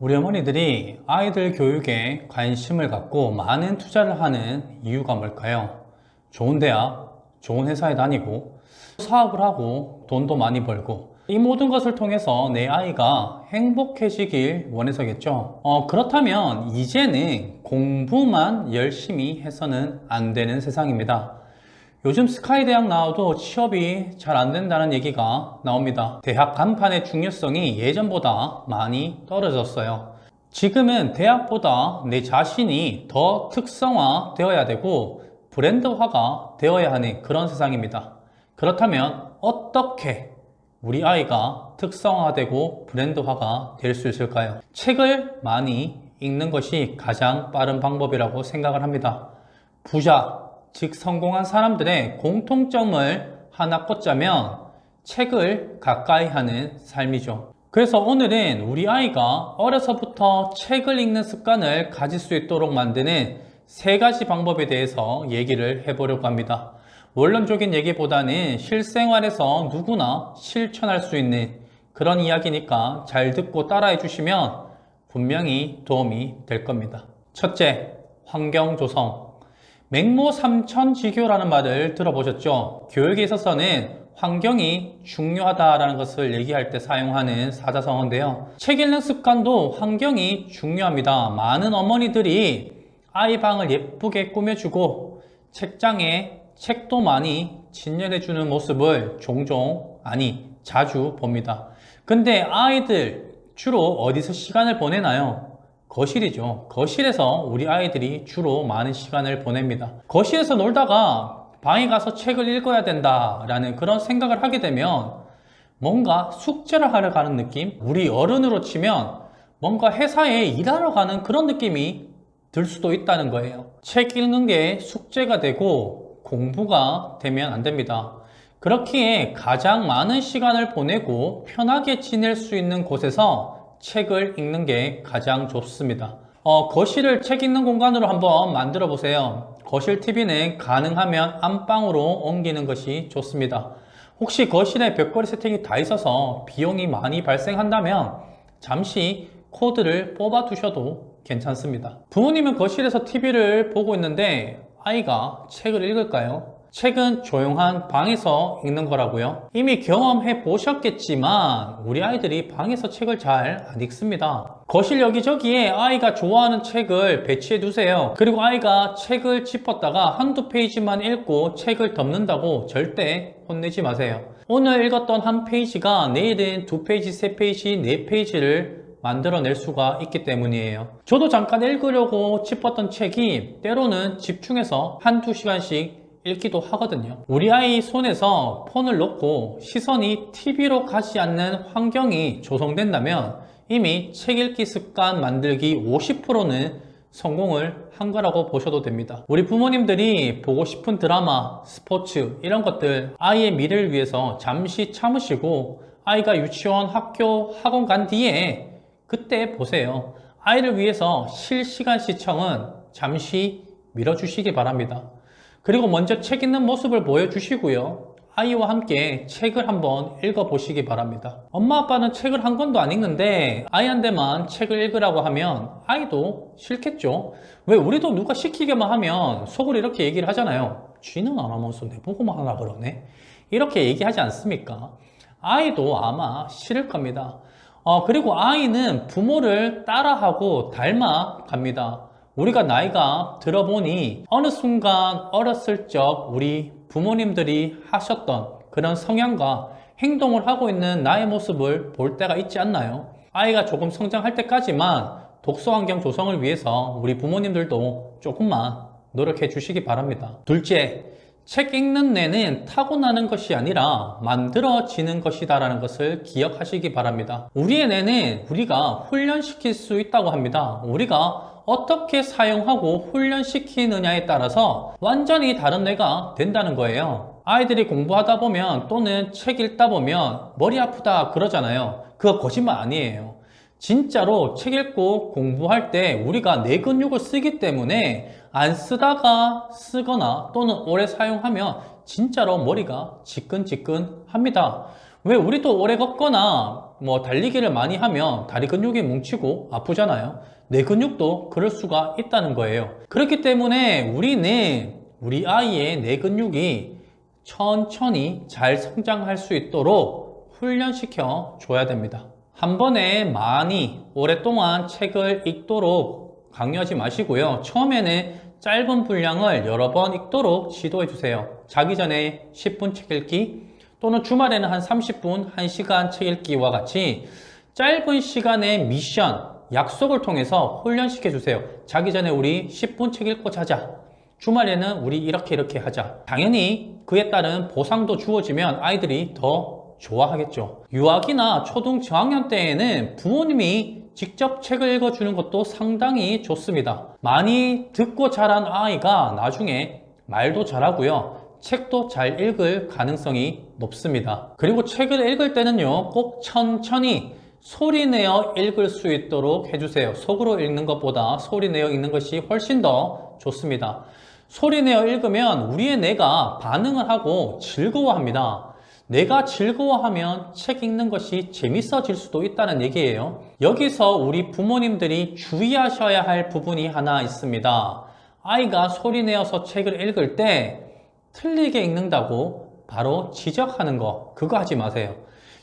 우리 어머니들이 아이들 교육에 관심을 갖고 많은 투자를 하는 이유가 뭘까요? 좋은 대학, 좋은 회사에 다니고 사업을 하고 돈도 많이 벌고 이 모든 것을 통해서 내 아이가 행복해지길 원해서겠죠. 그렇다면 이제는 공부만 열심히 해서는 안 되는 세상입니다. 요즘 스카이 대학 나와도 취업이 잘 안 된다는 얘기가 나옵니다. 대학 간판의 중요성이 예전보다 많이 떨어졌어요. 지금은 대학보다 내 자신이 더 특성화 되어야 되고 브랜드화가 되어야 하는 그런 세상입니다. 그렇다면 어떻게 우리 아이가 특성화되고 브랜드화가 될 수 있을까요? 책을 많이 읽는 것이 가장 빠른 방법이라고 생각을 합니다. 부자, 즉 성공한 사람들의 공통점을 하나 꽂자면 책을 가까이 하는 삶이죠. 그래서 오늘은 우리 아이가 어려서부터 책을 읽는 습관을 가질 수 있도록 만드는 세 가지 방법에 대해서 얘기를 해보려고 합니다. 원론적인 얘기보다는 실생활에서 누구나 실천할 수 있는 그런 이야기니까 잘 듣고 따라해 주시면 분명히 도움이 될 겁니다. 첫째, 환경 조성. 맹모 삼천지교라는 말을 들어보셨죠? 교육에 있어서는 환경이 중요하다라는 것을 얘기할 때 사용하는 사자성어인데요. 책 읽는 습관도 환경이 중요합니다. 많은 어머니들이 아이 방을 예쁘게 꾸며주고 책장에 책도 많이 진열해주는 모습을 종종, 아니 자주 봅니다. 근데 아이들 주로 어디서 시간을 보내나요? 거실이죠. 거실에서 우리 아이들이 주로 많은 시간을 보냅니다. 거실에서 놀다가 방에 가서 책을 읽어야 된다라는 그런 생각을 하게 되면 뭔가 숙제를 하러 가는 느낌? 우리 어른으로 치면 뭔가 회사에 일하러 가는 그런 느낌이 들 수도 있다는 거예요. 책 읽는 게 숙제가 되고 공부가 되면 안 됩니다. 그렇기에 가장 많은 시간을 보내고 편하게 지낼 수 있는 곳에서 책을 읽는 게 가장 좋습니다. 거실을 책 읽는 공간으로 한번 만들어 보세요. 거실 TV는 가능하면 안방으로 옮기는 것이 좋습니다. 혹시 거실에 벽걸이 세팅이 다 있어서 비용이 많이 발생한다면 잠시 코드를 뽑아 두셔도 괜찮습니다. 부모님은 거실에서 TV를 보고 있는데 아이가 책을 읽을까요? 책은 조용한 방에서 읽는 거라고요. 이미 경험해 보셨겠지만 우리 아이들이 방에서 책을 잘 안 읽습니다. 거실 여기저기에 아이가 좋아하는 책을 배치해 두세요. 그리고 아이가 책을 짚었다가 한두 페이지만 읽고 책을 덮는다고 절대 혼내지 마세요. 오늘 읽었던 한 페이지가 내일은 두 페이지, 세 페이지, 네 페이지를 만들어낼 수가 있기 때문이에요. 저도 잠깐 읽으려고 짚었던 책이 때로는 집중해서 한두 시간씩 읽기도 하거든요. 우리 아이 손에서 폰을 놓고 시선이 TV로 가지 않는 환경이 조성된다면 이미 책 읽기 습관 만들기 50%는 성공을 한 거라고 보셔도 됩니다. 우리 부모님들이 보고 싶은 드라마, 스포츠 이런 것들 아이의 미래를 위해서 잠시 참으시고 아이가 유치원, 학교, 학원 간 뒤에 그때 보세요. 아이를 위해서 실시간 시청은 잠시 밀어주시기 바랍니다. 그리고 먼저 책 읽는 모습을 보여주시고요. 아이와 함께 책을 한번 읽어보시기 바랍니다. 엄마 아빠는 책을 한 권도 안 읽는데 아이한테만 책을 읽으라고 하면 아이도 싫겠죠. 왜 우리도 누가 시키게만 하면 속으로 이렇게 얘기를 하잖아요. 쥐는 안 하면서 내보고만 하라 그러네. 이렇게 얘기하지 않습니까? 아이도 아마 싫을 겁니다. 그리고 아이는 부모를 따라하고 닮아갑니다. 우리가 나이가 들어보니 어느 순간 어렸을 적 우리 부모님들이 하셨던 그런 성향과 행동을 하고 있는 나의 모습을 볼 때가 있지 않나요? 아이가 조금 성장할 때까지만 독서 환경 조성을 위해서 우리 부모님들도 조금만 노력해 주시기 바랍니다. 둘째, 책 읽는 뇌는 타고나는 것이 아니라 만들어지는 것이다라는 것을 기억하시기 바랍니다. 우리의 뇌는 우리가 훈련시킬 수 있다고 합니다. 우리가 어떻게 사용하고 훈련시키느냐에 따라서 완전히 다른 뇌가 된다는 거예요. 아이들이 공부하다 보면 또는 책 읽다 보면 머리 아프다 그러잖아요. 그거 거짓말 아니에요. 진짜로 책 읽고 공부할 때 우리가 뇌 근육을 쓰기 때문에 안 쓰다가 쓰거나 또는 오래 사용하면 진짜로 머리가 지끈지끈합니다. 왜 우리도 오래 걷거나 뭐 달리기를 많이 하면 다리 근육이 뭉치고 아프잖아요. 뇌 근육도 그럴 수가 있다는 거예요. 그렇기 때문에 우리는 우리 아이의 뇌 근육이 천천히 잘 성장할 수 있도록 훈련시켜 줘야 됩니다. 한 번에 많이 오랫동안 책을 읽도록 강요하지 마시고요. 처음에는 짧은 분량을 여러 번 읽도록 지도해 주세요. 자기 전에 10분 책 읽기 또는 주말에는 한 30분, 1시간 책 읽기와 같이 짧은 시간의 미션, 약속을 통해서 훈련시켜 주세요. 자기 전에 우리 10분 책 읽고 자자. 주말에는 우리 이렇게 하자. 당연히 그에 따른 보상도 주어지면 아이들이 더 좋아하겠죠. 유아기나 초등 저학년 때에는 부모님이 직접 책을 읽어주는 것도 상당히 좋습니다. 많이 듣고 자란 아이가 나중에 말도 잘하고요. 책도 잘 읽을 가능성이 높습니다. 그리고 책을 읽을 때는요, 꼭 천천히 소리내어 읽을 수 있도록 해주세요. 속으로 읽는 것보다 소리내어 읽는 것이 훨씬 더 좋습니다. 소리내어 읽으면 우리의 뇌가 반응을 하고 즐거워합니다. 내가 즐거워하면 책 읽는 것이 재밌어질 수도 있다는 얘기예요. 여기서 우리 부모님들이 주의하셔야 할 부분이 하나 있습니다. 아이가 소리내어서 책을 읽을 때 틀리게 읽는다고 바로 지적하는 거, 그거 하지 마세요.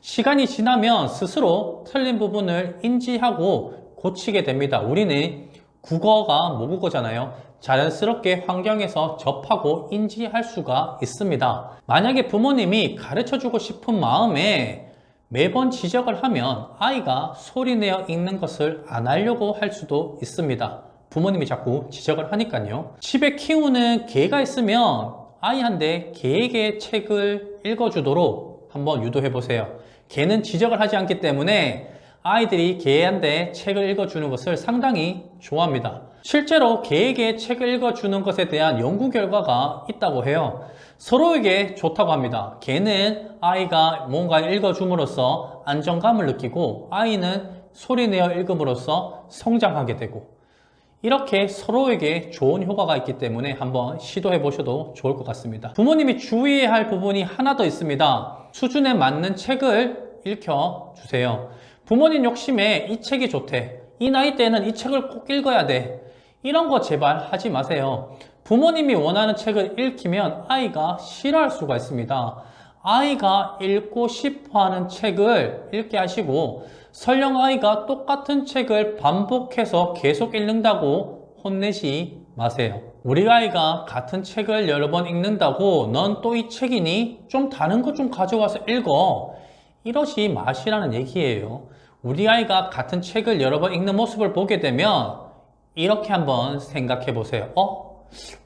시간이 지나면 스스로 틀린 부분을 인지하고 고치게 됩니다. 우리는 국어가 모국어잖아요. 자연스럽게 환경에서 접하고 인지할 수가 있습니다. 만약에 부모님이 가르쳐주고 싶은 마음에 매번 지적을 하면 아이가 소리내어 읽는 것을 안 하려고 할 수도 있습니다. 부모님이 자꾸 지적을 하니까요. 집에 키우는 개가 있으면 아이한테 개에게 책을 읽어주도록 한번 유도해 보세요. 개는 지적을 하지 않기 때문에 아이들이 개한테 책을 읽어주는 것을 상당히 좋아합니다. 실제로 개에게 책을 읽어주는 것에 대한 연구 결과가 있다고 해요. 서로에게 좋다고 합니다. 개는 아이가 뭔가 읽어줌으로써 안정감을 느끼고 아이는 소리내어 읽음으로써 성장하게 되고, 이렇게 서로에게 좋은 효과가 있기 때문에 한번 시도해 보셔도 좋을 것 같습니다. 부모님이 주의해야 할 부분이 하나 더 있습니다. 수준에 맞는 책을 읽혀주세요. 부모님 욕심에 이 책이 좋대, 이 나이 때는 이 책을 꼭 읽어야 돼, 이런 거 제발 하지 마세요. 부모님이 원하는 책을 읽히면 아이가 싫어할 수가 있습니다. 아이가 읽고 싶어하는 책을 읽게 하시고, 설령 아이가 똑같은 책을 반복해서 계속 읽는다고 혼내지 마세요. 우리 아이가 같은 책을 여러 번 읽는다고 넌 또 이 책이니? 좀 다른 거 좀 가져와서 읽어, 이러지 마시라는 얘기예요. 우리 아이가 같은 책을 여러 번 읽는 모습을 보게 되면 이렇게 한번 생각해 보세요.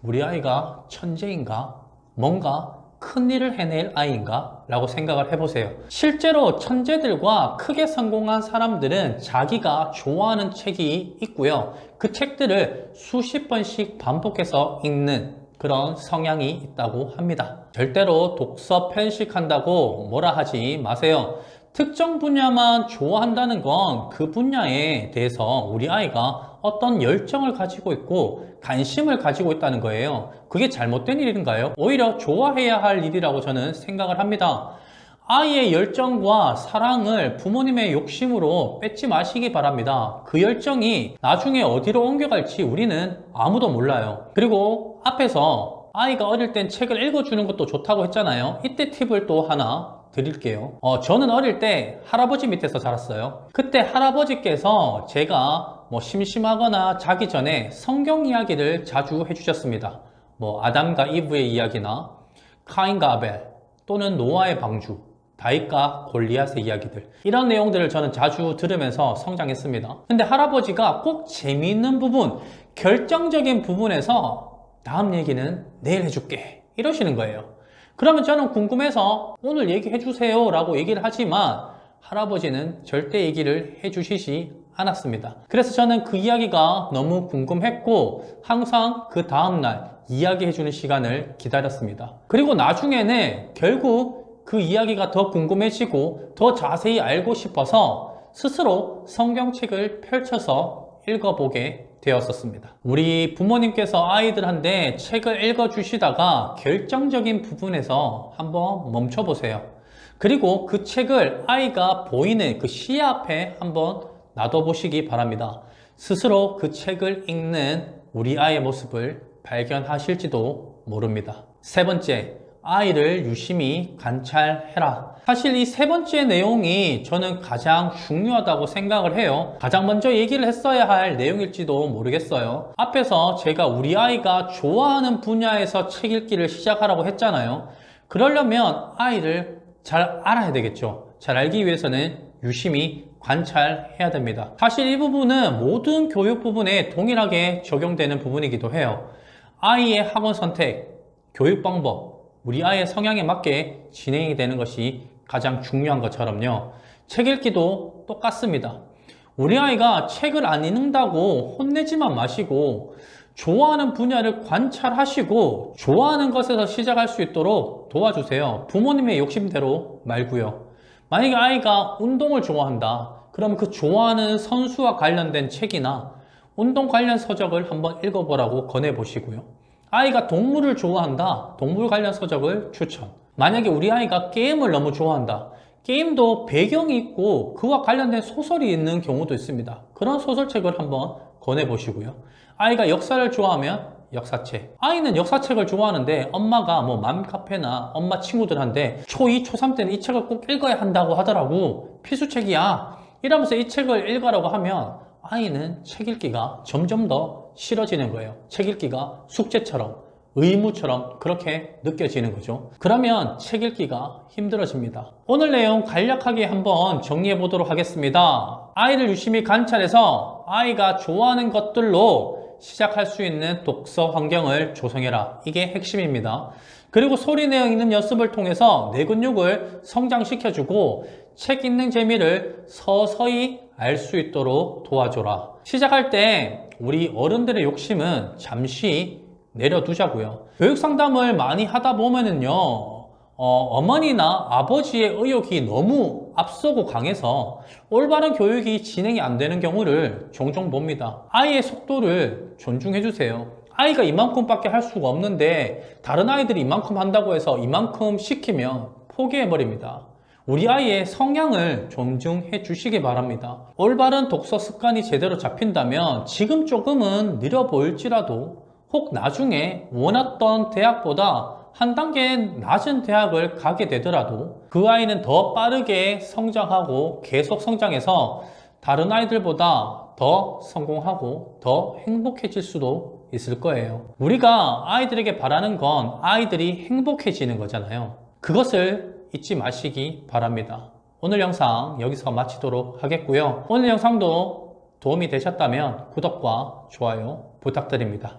우리 아이가 천재인가? 뭔가 큰일을 해낼 아이인가? 라고 생각을 해보세요. 실제로 천재들과 크게 성공한 사람들은 자기가 좋아하는 책이 있고요. 그 책들을 수십 번씩 반복해서 읽는 그런 성향이 있다고 합니다. 절대로 독서 편식한다고 뭐라 하지 마세요. 특정 분야만 좋아한다는 건 그 분야에 대해서 우리 아이가 어떤 열정을 가지고 있고 관심을 가지고 있다는 거예요. 그게 잘못된 일인가요? 오히려 좋아해야 할 일이라고 저는 생각을 합니다. 아이의 열정과 사랑을 부모님의 욕심으로 뺏지 마시기 바랍니다. 그 열정이 나중에 어디로 옮겨갈지 우리는 아무도 몰라요. 그리고 앞에서 아이가 어릴 땐 책을 읽어주는 것도 좋다고 했잖아요. 이때 팁을 또 하나 드릴게요. 저는 어릴 때 할아버지 밑에서 자랐어요. 그때 할아버지께서 제가 심심하거나 자기 전에 성경 이야기를 자주 해주셨습니다. 아담과 이브의 이야기나 카인과 아벨, 또는 노아의 방주, 다윗과 골리앗의 이야기들, 이런 내용들을 저는 자주 들으면서 성장했습니다. 근데 할아버지가 꼭 재미있는 부분, 결정적인 부분에서 다음 얘기는 내일 해줄게, 이러시는 거예요. 그러면 저는 궁금해서 오늘 얘기해 주세요 라고 얘기를 하지만 할아버지는 절대 얘기를 해 주시지 않았습니다. 그래서 저는 그 이야기가 너무 궁금했고 항상 그 다음날 이야기해 주는 시간을 기다렸습니다. 그리고 나중에는 결국 그 이야기가 더 궁금해지고 더 자세히 알고 싶어서 스스로 성경책을 펼쳐서 읽어보게 되었었습니다. 우리 부모님께서 아이들한테 책을 읽어주시다가 결정적인 부분에서 한번 멈춰보세요. 그리고 그 책을 아이가 보이는 그 시야 앞에 한번 놔둬보시기 바랍니다. 스스로 그 책을 읽는 우리 아이의 모습을 발견하실지도 모릅니다. 세 번째, 아이를 유심히 관찰해라. 사실 이 세 번째 내용이 저는 가장 중요하다고 생각을 해요. 가장 먼저 얘기를 했어야 할 내용일지도 모르겠어요. 앞에서 제가 우리 아이가 좋아하는 분야에서 책 읽기를 시작하라고 했잖아요. 그러려면 아이를 잘 알아야 되겠죠. 잘 알기 위해서는 유심히 관찰해야 됩니다. 사실 이 부분은 모든 교육 부분에 동일하게 적용되는 부분이기도 해요. 아이의 학원 선택, 교육 방법, 우리 아이의 성향에 맞게 진행이 되는 것이 가장 중요한 것처럼요. 책 읽기도 똑같습니다. 우리 아이가 책을 안 읽는다고 혼내지만 마시고 좋아하는 분야를 관찰하시고 좋아하는 것에서 시작할 수 있도록 도와주세요. 부모님의 욕심대로 말고요. 만약에 아이가 운동을 좋아한다. 그럼 그 좋아하는 선수와 관련된 책이나 운동 관련 서적을 한번 읽어보라고 권해보시고요. 아이가 동물을 좋아한다. 동물 관련 서적을 추천. 만약에 우리 아이가 게임을 너무 좋아한다. 게임도 배경이 있고 그와 관련된 소설이 있는 경우도 있습니다. 그런 소설책을 한번 권해보시고요. 아이가 역사를 좋아하면 역사책. 아이는 역사책을 좋아하는데 엄마가 뭐 맘카페나 엄마 친구들한테 초2, 초3 때는 이 책을 꼭 읽어야 한다고 하더라고. 필수책이야. 이러면서 이 책을 읽으라고 하면 아이는 책 읽기가 점점 더 싫어지는 거예요. 책 읽기가 숙제처럼, 의무처럼 그렇게 느껴지는 거죠. 그러면 책 읽기가 힘들어집니다. 오늘 내용 간략하게 한번 정리해 보도록 하겠습니다. 아이를 유심히 관찰해서 아이가 좋아하는 것들로 시작할 수 있는 독서 환경을 조성해라. 이게 핵심입니다. 그리고 소리 내어 읽는 연습을 통해서 뇌 근육을 성장시켜주고 책 읽는 재미를 서서히 알 수 있도록 도와줘라. 시작할 때 우리 어른들의 욕심은 잠시 내려두자고요. 교육 상담을 많이 하다 보면은요, 어머니나 아버지의 의욕이 너무 앞서고 강해서 올바른 교육이 진행이 안 되는 경우를 종종 봅니다. 아이의 속도를 존중해 주세요. 아이가 이만큼밖에 할 수가 없는데 다른 아이들이 이만큼 한다고 해서 이만큼 시키면 포기해 버립니다. 우리 아이의 성향을 존중해 주시기 바랍니다. 올바른 독서 습관이 제대로 잡힌다면 지금 조금은 느려 보일지라도 혹 나중에 원했던 대학보다 한 단계 낮은 대학을 가게 되더라도 그 아이는 더 빠르게 성장하고 계속 성장해서 다른 아이들보다 더 성공하고 더 행복해질 수도 있을 거예요. 우리가 아이들에게 바라는 건 아이들이 행복해지는 거잖아요. 그것을 잊지 마시기 바랍니다. 오늘 영상 여기서 마치도록 하겠고요. 오늘 영상도 도움이 되셨다면 구독과 좋아요 부탁드립니다.